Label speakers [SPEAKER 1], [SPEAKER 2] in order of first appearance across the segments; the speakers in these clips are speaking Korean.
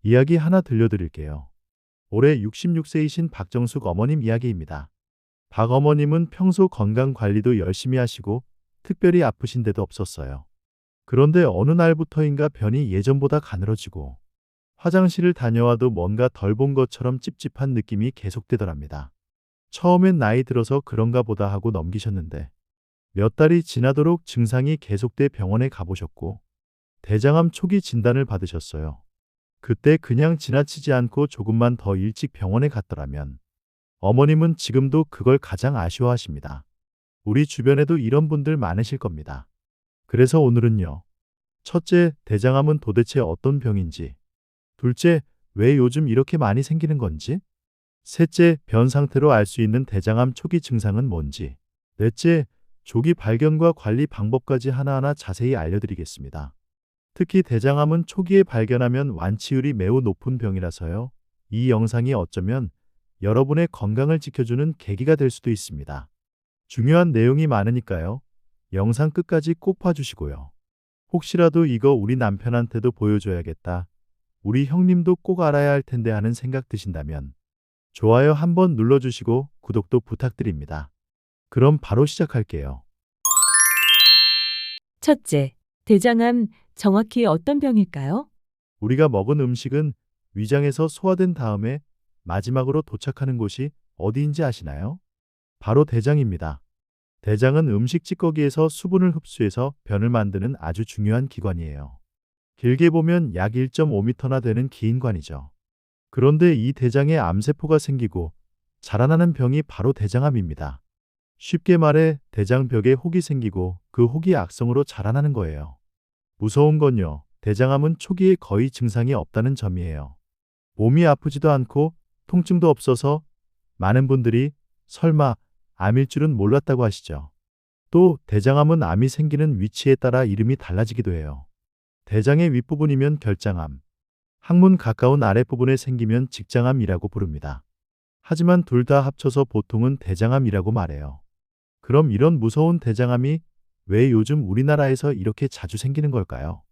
[SPEAKER 1] 이야기 하나 들려드릴게요. 올해 66세이신 박정숙 어머님 이야기입니다. 박 어머님은 평소 건강 관리도 열심히 하시고 특별히 아프신 데도 없었어요. 그런데 어느 날부터인가 변이 예전보다 가늘어지고 화장실을 다녀와도 뭔가 덜 본 것처럼 찝찝한 느낌이 계속되더랍니다. 처음엔 나이 들어서 그런가 보다 하고 넘기셨는데 몇 달이 지나도록 증상이 계속돼 병원에 가보셨고 대장암 초기 진단을 받으셨어요. 그때 그냥 지나치지 않고 조금만 더 일찍 병원에 갔더라면 어머님은 지금도 그걸 가장 아쉬워하십니다. 우리 주변에도 이런 분들 많으실 겁니다. 그래서 오늘은요. 첫째, 대장암은 도대체 어떤 병인지. 둘째, 왜 요즘 이렇게 많이 생기는 건지. 셋째, 변 상태로 알 수 있는 대장암 초기 증상은 뭔지. 넷째, 조기 발견과 관리 방법까지 하나하나 자세히 알려드리겠습니다. 특히 대장암은 초기에 발견하면 완치율이 매우 높은 병이라서요. 이 영상이 어쩌면 여러분의 건강을 지켜주는 계기가 될 수도 있습니다. 중요한 내용이 많으니까요. 영상 끝까지 꼭 봐주시고요. 혹시라도 이거 우리 남편한테도 보여줘야겠다. 우리 형님도 꼭 알아야 할 텐데 하는 생각 드신다면 좋아요 한번 눌러주시고 구독도 부탁드립니다. 그럼 바로 시작할게요.
[SPEAKER 2] 첫째, 대장암 정확히 어떤 병일까요?
[SPEAKER 1] 우리가 먹은 음식은 위장에서 소화된 다음에 마지막으로 도착하는 곳이 어디인지 아시나요? 바로 대장입니다. 대장은 음식 찌꺼기에서 수분을 흡수해서 변을 만드는 아주 중요한 기관이에요. 길게 보면 약 1.5m나 되는 긴 관이죠. 그런데 이 대장에 암세포가 생기고 자라나는 병이 바로 대장암입니다. 쉽게 말해 대장벽에 혹이 생기고 그 혹이 악성으로 자라나는 거예요. 무서운 건요. 대장암은 초기에 거의 증상이 없다는 점이에요. 몸이 아프지도 않고 통증도 없어서 많은 분들이 설마 암일 줄은 몰랐다고 하시죠. 또 대장암은 암이 생기는 위치에 따라 이름이 달라지기도 해요. 대장의 윗부분이면 결장암, 항문 가까운 아랫부분에 생기면 직장암이라고 부릅니다. 하지만 둘 다 합쳐서 보통은 대장암이라고 말해요. 그럼 이런 무서운 대장암이 왜 요즘 우리나라에서 이렇게 자주 생기는 걸까요?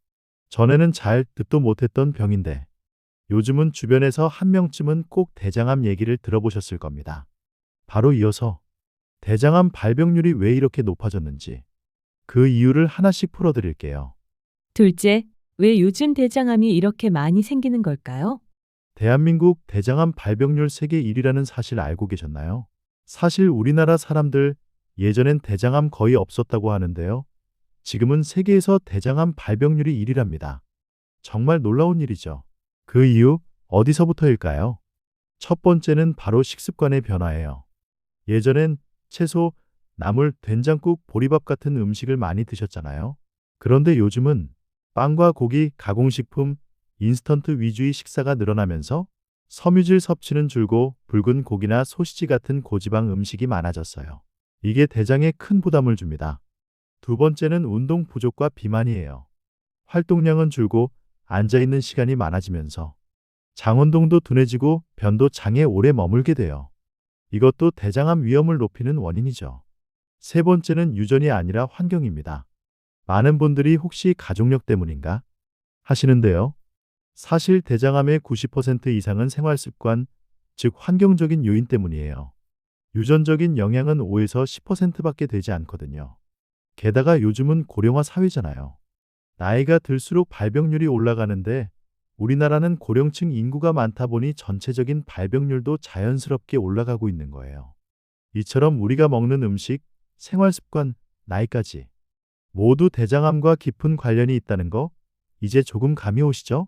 [SPEAKER 1] 전에는 잘 듣도 못했던 병인데 요즘은 주변에서 한 명쯤은 꼭 대장암 얘기를 들어보셨을 겁니다. 바로 이어서 대장암 발병률이 왜 이렇게 높아졌는지 그 이유를 하나씩 풀어드릴게요.
[SPEAKER 2] 둘째, 왜 요즘 대장암이 이렇게 많이 생기는 걸까요?
[SPEAKER 1] 대한민국 대장암 발병률 세계 1위라는 사실 알고 계셨나요? 사실 우리나라 사람들 예전엔 대장암 거의 없었다고 하는데요. 지금은 세계에서 대장암 발병률이 1위랍니다. 정말 놀라운 일이죠. 그 이유 어디서부터일까요? 첫 번째는 바로 식습관의 변화예요. 예전엔 채소, 나물, 된장국, 보리밥 같은 음식을 많이 드셨잖아요. 그런데 요즘은 빵과 고기, 가공식품, 인스턴트 위주의 식사가 늘어나면서 섬유질 섭취는 줄고 붉은 고기나 소시지 같은 고지방 음식이 많아졌어요. 이게 대장에 큰 부담을 줍니다. 두 번째는 운동 부족과 비만이에요. 활동량은 줄고 앉아있는 시간이 많아지면서 장운동도 둔해지고 변도 장에 오래 머물게 돼요. 이것도 대장암 위험을 높이는 원인이죠. 세 번째는 유전이 아니라 환경입니다. 많은 분들이 혹시 가족력 때문인가 하시는데요. 사실 대장암의 90% 이상은 생활습관, 즉 환경적인 요인 때문이에요. 유전적인 영향은 5에서 10%밖에 되지 않거든요. 게다가 요즘은 고령화 사회잖아요. 나이가 들수록 발병률이 올라가는데 우리나라는 고령층 인구가 많다 보니 전체적인 발병률도 자연스럽게 올라가고 있는 거예요. 이처럼 우리가 먹는 음식, 생활습관, 나이까지 모두 대장암과 깊은 관련이 있다는 거 이제 조금 감이 오시죠?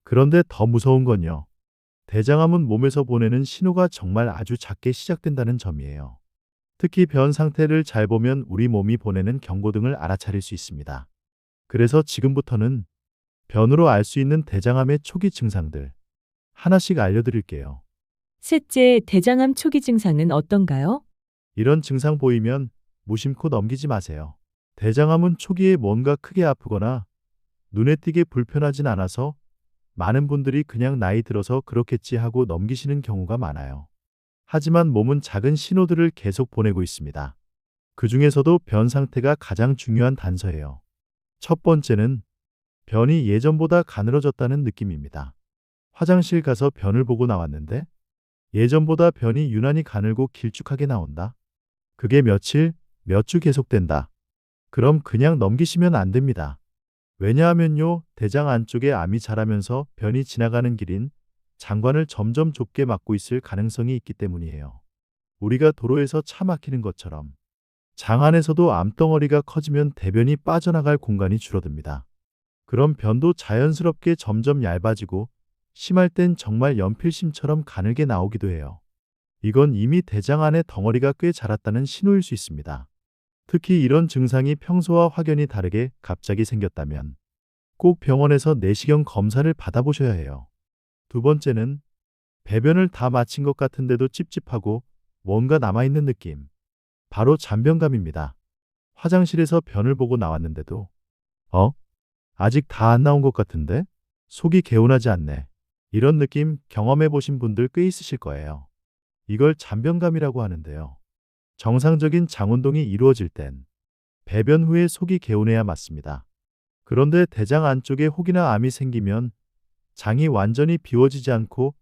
[SPEAKER 1] 그런데 더 무서운 건요. 대장암은 몸에서 보내는 신호가 정말 아주 작게 시작된다는 점이에요. 특히 변 상태를 잘 보면 우리 몸이 보내는 경고등을 알아차릴 수 있습니다. 그래서 지금부터는 변으로 알 수 있는 대장암의 초기 증상들 하나씩 알려드릴게요.
[SPEAKER 2] 셋째, 대장암 초기 증상은 어떤가요?
[SPEAKER 1] 이런 증상 보이면 무심코 넘기지 마세요. 대장암은 초기에 뭔가 크게 아프거나 눈에 띄게 불편하진 않아서 많은 분들이 그냥 나이 들어서 그렇겠지 하고 넘기시는 경우가 많아요. 하지만 몸은 작은 신호들을 계속 보내고 있습니다. 그 중에서도 변 상태가 가장 중요한 단서예요. 첫 번째는 변이 예전보다 가늘어졌다는 느낌입니다. 화장실 가서 변을 보고 나왔는데 예전보다 변이 유난히 가늘고 길쭉하게 나온다. 그게 며칠, 몇 주 계속된다. 그럼 그냥 넘기시면 안 됩니다. 왜냐하면요, 대장 안쪽에 암이 자라면서 변이 지나가는 길인 장관을 점점 좁게 막고 있을 가능성이 있기 때문이에요. 우리가 도로에서 차 막히는 것처럼 장 안에서도 암덩어리가 커지면 대변이 빠져나갈 공간이 줄어듭니다. 그럼 변도 자연스럽게 점점 얇아지고 심할 땐 정말 연필심처럼 가늘게 나오기도 해요. 이건 이미 대장 안에 덩어리가 꽤 자랐다는 신호일 수 있습니다. 특히 이런 증상이 평소와 확연히 다르게 갑자기 생겼다면 꼭 병원에서 내시경 검사를 받아보셔야 해요. 두 번째는 배변을 다 마친 것 같은데도 찝찝하고 뭔가 남아있는 느낌. 바로 잔변감입니다. 화장실에서 변을 보고 나왔는데도 아직 다 안 나온 것 같은데? 속이 개운하지 않네. 이런 느낌 경험해 보신 분들 꽤 있으실 거예요. 이걸 잔변감이라고 하는데요. 정상적인 장 운동이 이루어질 땐 배변 후에 속이 개운해야 맞습니다. 그런데 대장 안쪽에 혹이나 암이 생기면 장이 완전히 비워지지 않고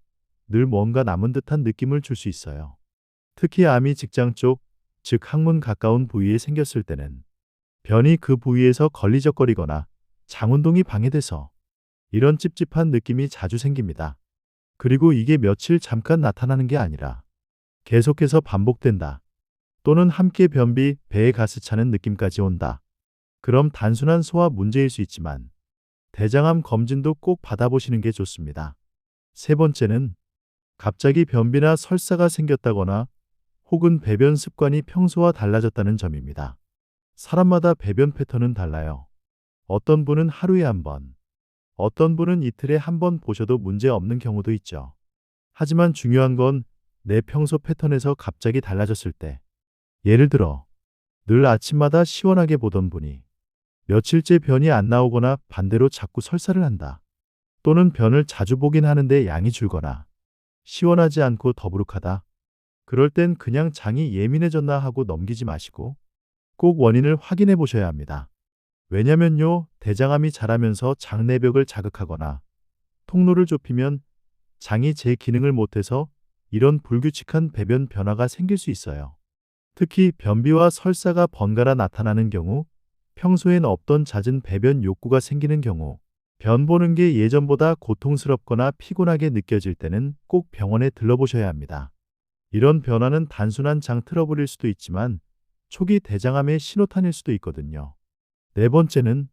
[SPEAKER 1] 늘 뭔가 남은 듯한 느낌을 줄 수 있어요. 특히 암이 직장 쪽, 즉 항문 가까운 부위에 생겼을 때는 변이 그 부위에서 걸리적거리거나 장 운동이 방해돼서 이런 찝찝한 느낌이 자주 생깁니다. 그리고 이게 며칠 잠깐 나타나는 게 아니라 계속해서 반복된다. 또는 함께 변비, 배에 가스 차는 느낌까지 온다. 그럼 단순한 소화 문제일 수 있지만 대장암 검진도 꼭 받아보시는 게 좋습니다. 세 번째는 갑자기 변비나 설사가 생겼다거나 혹은 배변 습관이 평소와 달라졌다는 점입니다. 사람마다 배변 패턴은 달라요. 어떤 분은 하루에 한 번, 어떤 분은 이틀에 한 번 보셔도 문제 없는 경우도 있죠. 하지만 중요한 건 내 평소 패턴에서 갑자기 달라졌을 때, 예를 들어 늘 아침마다 시원하게 보던 분이 며칠째 변이 안 나오거나 반대로 자꾸 설사를 한다. 또는 변을 자주 보긴 하는데 양이 줄거나 시원하지 않고 더부룩하다. 그럴 땐 그냥 장이 예민해졌나 하고 넘기지 마시고 꼭 원인을 확인해 보셔야 합니다. 왜냐면요, 대장암이 자라면서 장내벽을 자극하거나 통로를 좁히면 장이 제 기능을 못해서 이런 불규칙한 배변 변화가 생길 수 있어요. 특히 변비와 설사가 번갈아 나타나는 경우, 평소엔 없던 잦은 배변 욕구가 생기는 경우, 변 보는 게 예전보다 고통스럽거나 피곤하게 느껴질 때는 꼭 병원에 들러보셔야 합니다. 이런 변화는 단순한 장 트러블일 수도 있지만 초기 대장암의 신호탄일 수도 있거든요. 네 번째는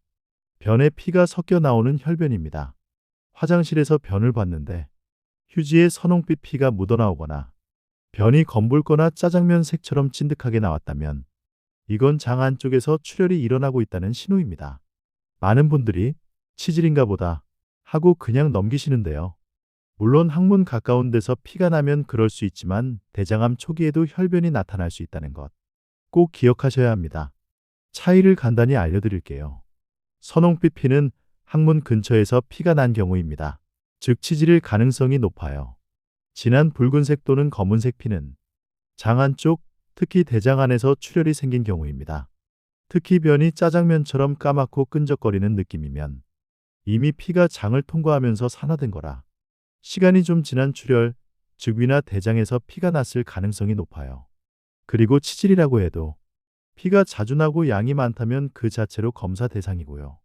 [SPEAKER 1] 변에 피가 섞여 나오는 혈변입니다. 화장실에서 변을 봤는데 휴지에 선홍빛 피가 묻어나오거나 변이 검붉거나 짜장면 색처럼 찐득하게 나왔다면 이건 장 안쪽에서 출혈이 일어나고 있다는 신호입니다. 많은 분들이 치질인가 보다 하고 그냥 넘기시는데요. 물론 항문 가까운 데서 피가 나면 그럴 수 있지만 대장암 초기에도 혈변이 나타날 수 있다는 것 꼭 기억하셔야 합니다. 차이를 간단히 알려드릴게요. 선홍빛 피는 항문 근처에서 피가 난 경우입니다. 즉 치질일 가능성이 높아요. 진한 붉은색 또는 검은색 피는 장 안쪽, 특히 대장 안에서 출혈이 생긴 경우입니다. 특히 변이 짜장면처럼 까맣고 끈적거리는 느낌이면 이미 피가 장을 통과하면서 산화된 거라 시간이 좀 지난 출혈, 즉 위나 대장에서 피가 났을 가능성이 높아요. 그리고 치질이라고 해도 피가 자주 나고 양이 많다면 그 자체로 검사 대상이고요.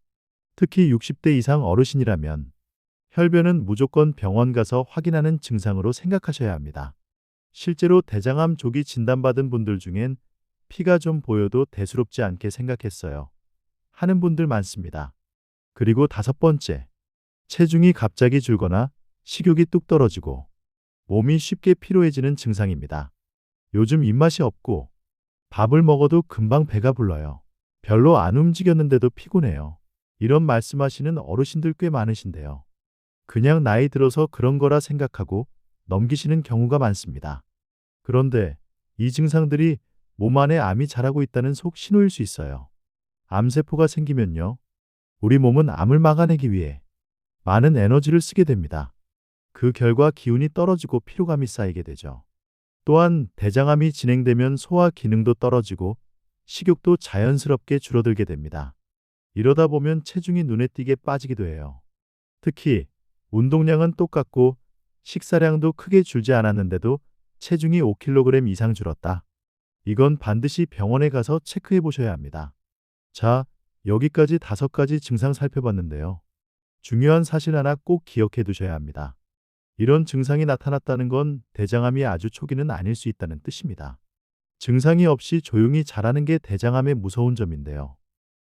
[SPEAKER 1] 특히 60대 이상 어르신이라면 혈변은 무조건 병원 가서 확인하는 증상으로 생각하셔야 합니다. 실제로 대장암 조기 진단받은 분들 중엔 피가 좀 보여도 대수롭지 않게 생각했어요 하는 분들 많습니다. 그리고 다섯 번째, 체중이 갑자기 줄거나 식욕이 뚝 떨어지고 몸이 쉽게 피로해지는 증상입니다. 요즘 입맛이 없고 밥을 먹어도 금방 배가 불러요. 별로 안 움직였는데도 피곤해요. 이런 말씀하시는 어르신들 꽤 많으신데요. 그냥 나이 들어서 그런 거라 생각하고 넘기시는 경우가 많습니다. 그런데 이 증상들이 몸 안에 암이 자라고 있다는 속 신호일 수 있어요. 암세포가 생기면요, 우리 몸은 암을 막아내기 위해 많은 에너지를 쓰게 됩니다. 그 결과 기운이 떨어지고 피로감이 쌓이게 되죠. 또한 대장암이 진행되면 소화 기능도 떨어지고 식욕도 자연스럽게 줄어들게 됩니다. 이러다 보면 체중이 눈에 띄게 빠지기도 해요. 특히 운동량은 똑같고 식사량도 크게 줄지 않았는데도 체중이 5kg 이상 줄었다. 이건 반드시 병원에 가서 체크해 보셔야 합니다. 자, 여기까지 5가지 증상 살펴봤는데요. 중요한 사실 하나 꼭 기억해 두셔야 합니다. 이런 증상이 나타났다는 건 대장암이 아주 초기는 아닐 수 있다는 뜻입니다. 증상이 없이 조용히 자라는 게 대장암의 무서운 점인데요.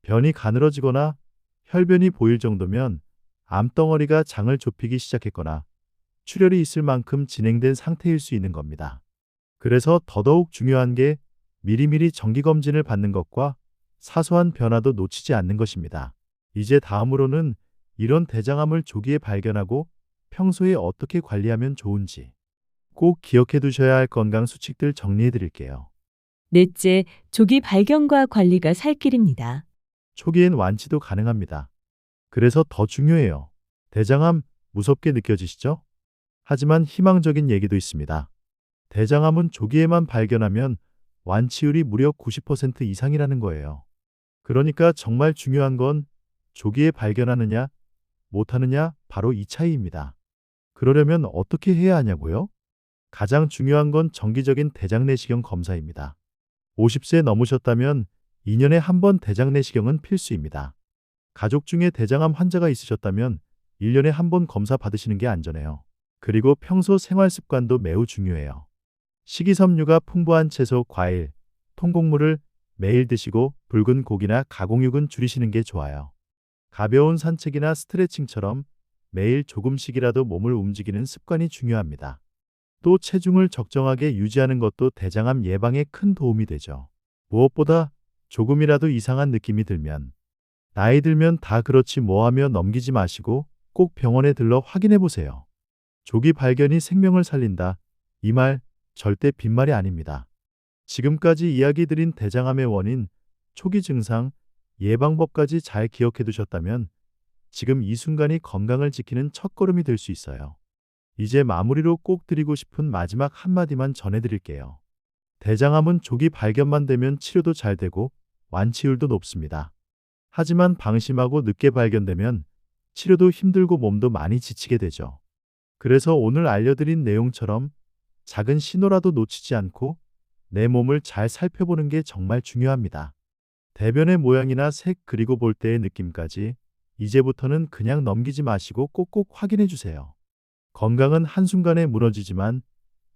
[SPEAKER 1] 변이 가늘어지거나 혈변이 보일 정도면 암덩어리가 장을 좁히기 시작했거나 출혈이 있을 만큼 진행된 상태일 수 있는 겁니다. 그래서 더더욱 중요한 게 미리미리 정기검진을 받는 것과 사소한 변화도 놓치지 않는 것입니다. 이제 다음으로는 이런 대장암을 조기에 발견하고 평소에 어떻게 관리하면 좋은지 꼭 기억해 두셔야 할 건강 수칙들 정리해 드릴게요.
[SPEAKER 2] 넷째, 조기 발견과 관리가 살 길입니다.
[SPEAKER 1] 초기엔 완치도 가능합니다. 그래서 더 중요해요. 대장암 무섭게 느껴지시죠? 하지만 희망적인 얘기도 있습니다. 대장암은 조기에만 발견하면 완치율이 무려 90% 이상이라는 거예요. 그러니까 정말 중요한 건 조기에 발견하느냐, 못하느냐, 바로 이 차이입니다. 그러려면 어떻게 해야 하냐고요? 가장 중요한 건 정기적인 대장 내시경 검사입니다. 50세 넘으셨다면 2년에 한 번 대장 내시경은 필수입니다. 가족 중에 대장암 환자가 있으셨다면 1년에 한 번 검사 받으시는 게 안전해요. 그리고 평소 생활 습관도 매우 중요해요. 식이섬유가 풍부한 채소, 과일, 통곡물을 매일 드시고 붉은 고기나 가공육은 줄이시는 게 좋아요. 가벼운 산책이나 스트레칭처럼 매일 조금씩이라도 몸을 움직이는 습관이 중요합니다. 또 체중을 적정하게 유지하는 것도 대장암 예방에 큰 도움이 되죠. 무엇보다 조금이라도 이상한 느낌이 들면 나이 들면 다 그렇지 뭐 하며 넘기지 마시고 꼭 병원에 들러 확인해 보세요. 조기 발견이 생명을 살린다. 이 말 절대 빈말이 아닙니다. 지금까지 이야기 드린 대장암의 원인, 초기 증상, 예방법까지 잘 기억해 두셨다면 지금 이 순간이 건강을 지키는 첫걸음이 될 수 있어요. 이제 마무리로 꼭 드리고 싶은 마지막 한마디만 전해드릴게요. 대장암은 조기 발견만 되면 치료도 잘 되고 완치율도 높습니다. 하지만 방심하고 늦게 발견되면 치료도 힘들고 몸도 많이 지치게 되죠. 그래서 오늘 알려드린 내용처럼 작은 신호라도 놓치지 않고 내 몸을 잘 살펴보는 게 정말 중요합니다. 대변의 모양이나 색 그리고 볼 때의 느낌까지 이제부터는 그냥 넘기지 마시고 꼭꼭 확인해 주세요. 건강은 한순간에 무너지지만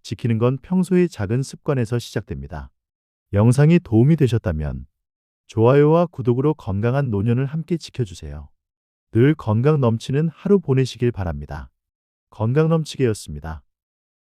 [SPEAKER 1] 지키는 건 평소의 작은 습관에서 시작됩니다. 영상이 도움이 되셨다면 좋아요와 구독으로 건강한 노년을 함께 지켜주세요. 늘 건강 넘치는 하루 보내시길 바랍니다. 건강 넘치게였습니다.